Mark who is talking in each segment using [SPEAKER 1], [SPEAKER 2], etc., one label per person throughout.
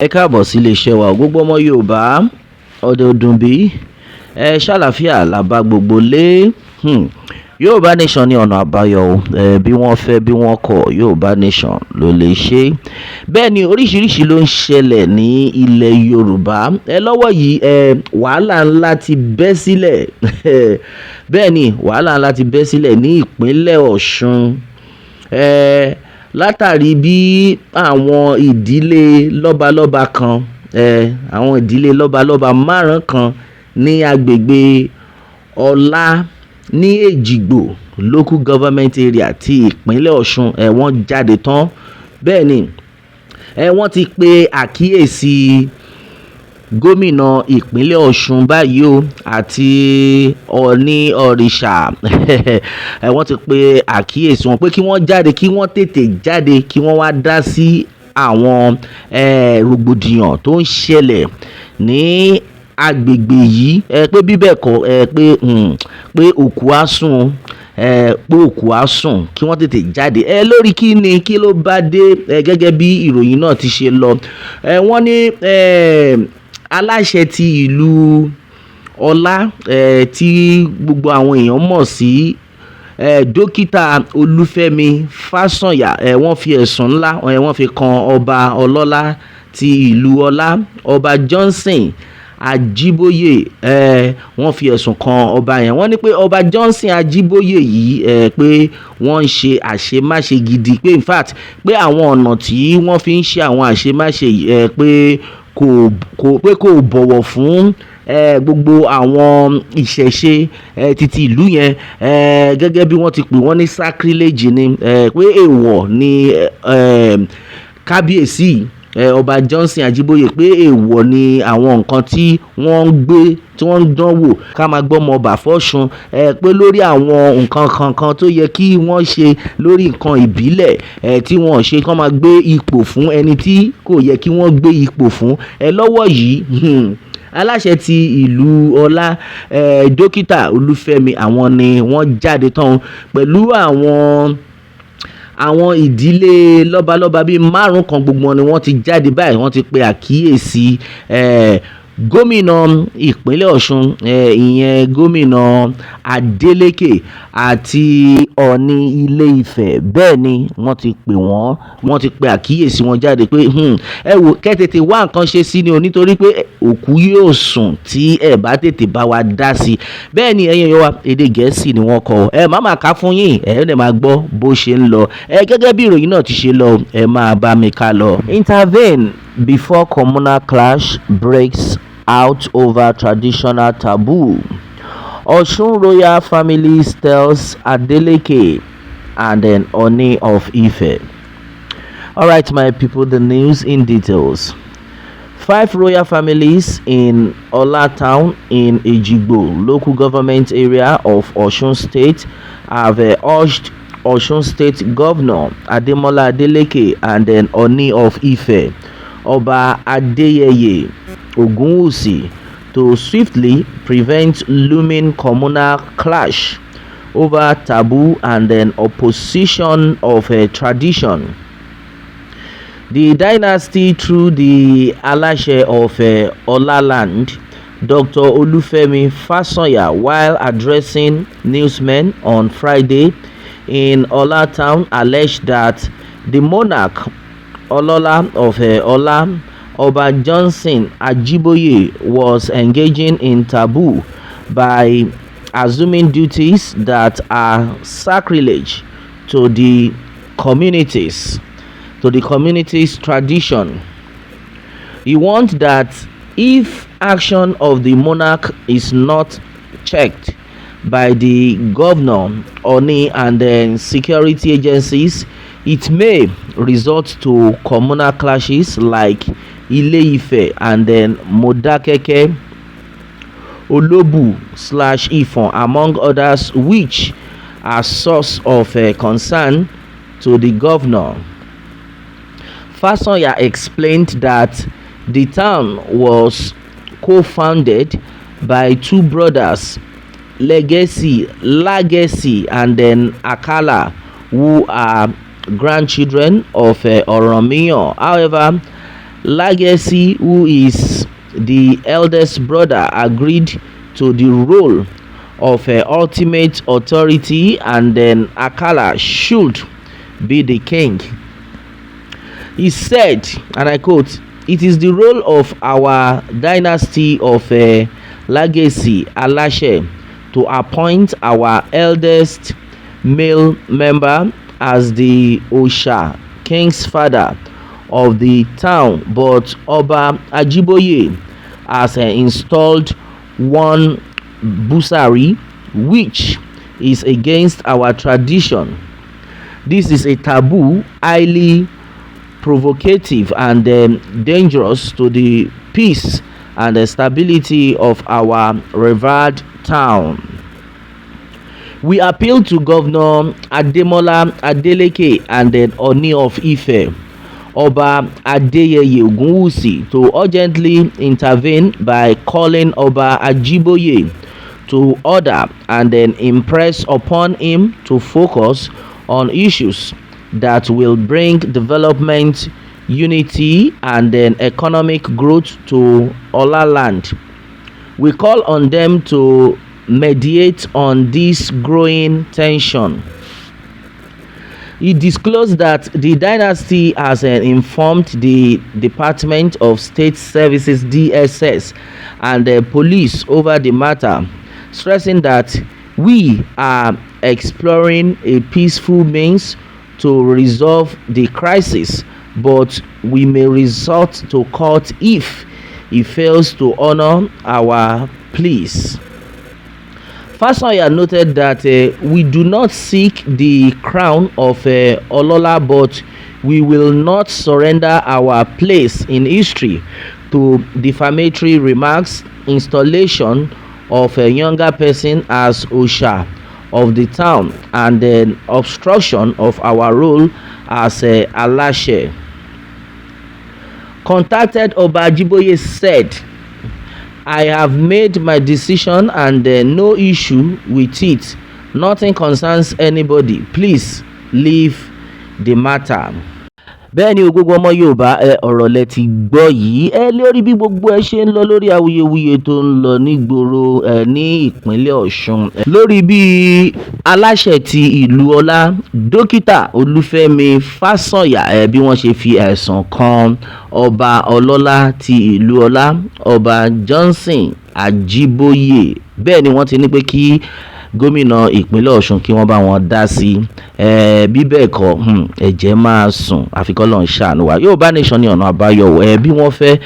[SPEAKER 1] Ẹ káàbọ̀ sí iléeṣẹ́ wa gbogbo ọmọ Yorùbá ọdẹ ọdún bí ṣàlàáfíà la bá gbogbo lé. Yorùbá nation ní ọ̀nà àbáyọ bí wọ́n fẹ́ bí wọ́n kọ̀ Yorùbá nation ló lè ṣe. Bẹ́ẹ̀ ni oríṣiríṣi ló ń ṣẹlẹ̀ ní ilẹ̀ Yorùbá lọ́wọ́ yìí wàhálà ńlá ti bẹ́ sílẹ̀ bẹ́ẹ̀ ni wàhálà ńlá ti bẹ́ sílẹ̀ ní ìpínlẹ̀ Ọ̀ṣun látàrí bí àwọn ìdílé lọ́balọ́ba kan àwọn ìdílé lọ́balọ́ba márùn kan ní agbègbè Ọlá ní Èjìgbò local government area ti ìpínlẹ̀ Ọ̀ṣun wọ́n jáde tán. Bẹ́ẹ̀ ni wọ́n ti pe àkíyèsí gómìnà ìpínlẹ̀ Ọ̀ṣun báyìí o àti Ọọ̀ni òrìṣà wọ́n ti pe àkíyèsí wọn pé kí wọ́n jáde kí wọ́n tètè jáde kí wọ́n wá dá sí àwọn rògbòdìyàn tó ń ṣẹlẹ̀ ní agbègbè yìí pé bíbẹ̀ kọ́ pé òkú á sùn pé òkú á sùn kí wọ́n tètè jáde lórí kí ló bá dé gẹ́gẹ́ bí ìròyìn náà ti ṣe lọ. Wọ́n ní aláṣẹ ti ìlú Ọlá tí gbogbo àwọn èèyàn mọ̀ sí dókítà Olúfẹ́mi Fásànyà wọ́n fi ẹ̀sùn ńlá wọ́n fi kan ọba ọlọ́lá ti ìlú Ọlá ọba Johnson Ajíbóyè wọ́n fi ẹ̀sùn kan ọba yẹn. Wọ́n ní pé ọba Johnson Ajíbóyè yìí pé wọ́n ń ṣe àṣemáṣe gidi pé in fact pé àwọn ọ̀nà tí wọ́n fi ń ṣe àwọn àṣemáṣe pé kò bọ̀wọ̀ fún gbogbo àwọn ìṣẹ̀ṣe títí ìlú yẹn gẹ́gẹ́ bí wọ́n ti pè wọ́n ní sacrilege ni pé èèwọ̀ ni kábíyèsí ọba Johnson Ajíbóyè pé èèwọ̀ ni àwọn nǹkan tí wọ́n ń gbé tí wọ́n ń dánwò ká máa gbọ́mọ ọba fọ́ṣun pé lórí àwọn nǹkan kankan tó yẹ kí wọ́n ṣe lórí nǹkan ìbílẹ̀ tí wọ́n ṣe kán máa gbé ipò fún ẹni tí kò yẹ kí wọ́n gbé ipò fún lọ́wọ́ yìí. Aláṣẹ ti ìlú Ọlá dókítà Olúfẹ́mi àwọn ni wọ́n jáde tán pẹ̀lú àwọn ìdílé lọ́balọ́ba bíi márùn kan gbogbo ni wọ́n ti jáde báyìí wọ́n ti pe àkíyèsí gómìnà ìpínlẹ̀ Ọ̀ṣun ìyẹn gómìnà Adeleke àti Ọọ̀ni Ilé Ifẹ̀. Bẹ́ẹ̀ ni wọ́n ti pe àkíyèsí wọn jáde pé ẹ wò kẹ́tètè wá nǹkan ṣe sí ni o nítorí pé òkú yóò sùn tí ẹ bá tètè bá wa dá sí i. Bẹ́ẹ̀ ni ẹ̀yin yọ wa èdè Gẹ̀ẹ́sì ni wọ́n kọ má máa ká fún yín lè máa gbọ́ bó ṣe ń lọ gẹ́gẹ́ bí ìròyìn náà ti ṣe lọ máa bá mi ká lọ. Intervene before communal clash breaks out over traditional taboo. Osun royal families tells Adeleke and then Ooni of Ife. All right, my people, the news in details. 5 royal families in Ola town in Ejigbo local government area of Osun State have urged Osun State Governor Ademola Adeleke and then Ooni of Ife, Oba Adeyeye Ogunwusi, to swiftly prevent looming communal clash over taboo and then opposition of a tradition. The dynasty through the Alashe of Olaland, Dr. Olufemi Fasanya, while addressing newsmen on Friday in Ola town, alleged that the monarch Olola of Ola, Oba Johnson Ajiboye, was engaging in taboo by assuming duties that are sacrilege to the community's tradition. He warned that if action of the monarch is not checked by the governor, Oni, and then security agencies, it may result to communal clashes like Ile-Ife and then Modakeke, Olobu/Ifon, among others, which are source of concern to the governor. Fasanya explained that the town was co-founded by 2 brothers, Legacy, and then Akala, who are grandchildren of Oromiyan. However, Legacy, who is the eldest brother, agreed to the role of ultimate authority, and then Akala should be the king. He said, and I quote, "It is the role of our dynasty of Legacy Alashe to appoint our eldest male member as the Osha king's father of the town, but Oba Ajiboye has installed one Busari, which is against our tradition. This is a taboo, highly provocative and dangerous to the peace and the stability of our revered town. We appeal to Governor Ademola Adeleke and then Oni of Ife, Oba Adeyeye Ogunwusi, to urgently intervene by calling Oba Ajiboye to order and then impress upon him to focus on issues that will bring development, unity, and then economic growth to Ola land. We call on them to mediate on this growing tension." He disclosed that the dynasty has informed the Department of State Services (DSS) and the police over the matter, stressing that we are exploring a peaceful means to resolve the crisis, but we may resort to court if he fails to honor our pleas. Fasanya noted that we do not seek the crown of Olola, but we will not surrender our place in history to defamatory remarks, installation of a younger person as Osha of the town, and then obstruction of our role as Alashe. Contacted Oba Ajiboye said, "I have made my decision and no issue with it. Nothing concerns anybody. Please leave the matter." Bẹ́ẹ̀ ni gbogbo ọmọ Yorùbá ọ̀rọ̀ lẹ ti gbọ́ yìí lórí bí gbogbo ṣe ń lọ lórí awuyewuye tó ń lọ nígboro ní ìpínlẹ̀ Ọ̀ṣun lórí bí aláṣẹ ti ìlú Ọlá dókítà Olúfẹ́mi Fásànyà bí wọ́n ṣe fi ẹ̀sùn kan ọba ọlọ́lá ti ìlú Ọlá, ọba Johnson Ajíbóyè. Bẹ́ẹ̀ ni wọ́n ti ní pé kí gómìnà ìpínlẹ̀ Ọ̀ṣun kí wọ́n bá wọn dá sí bí bẹ́ẹ̀ kọ́ ẹ̀jẹ̀ máa sùn àfikọ́ lọ́n ṣàánú wa. Yorùbá nation ní ọ̀nà àbáyọ bí wọ́n fẹ́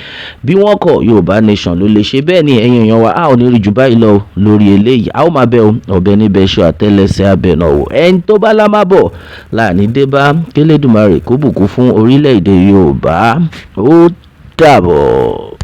[SPEAKER 1] bí wọ́n kọ̀ Yorùbá nation ló lè ṣe. Bẹ́ẹ̀ ni ẹ̀yin èèyàn wa a ò ní rí jù báyìí lọ lórí eléyìí. A ó máa bẹ ọ̀bẹ níbẹ̀ ṣọ àtẹ́lẹsẹ̀ abẹ̀nà wò ẹni tó bá lámà bọ̀ láàní dé bá kélédùmarè kó bùkún fún orílẹ̀-èdè Yorùbá. Ó dàbọ̀.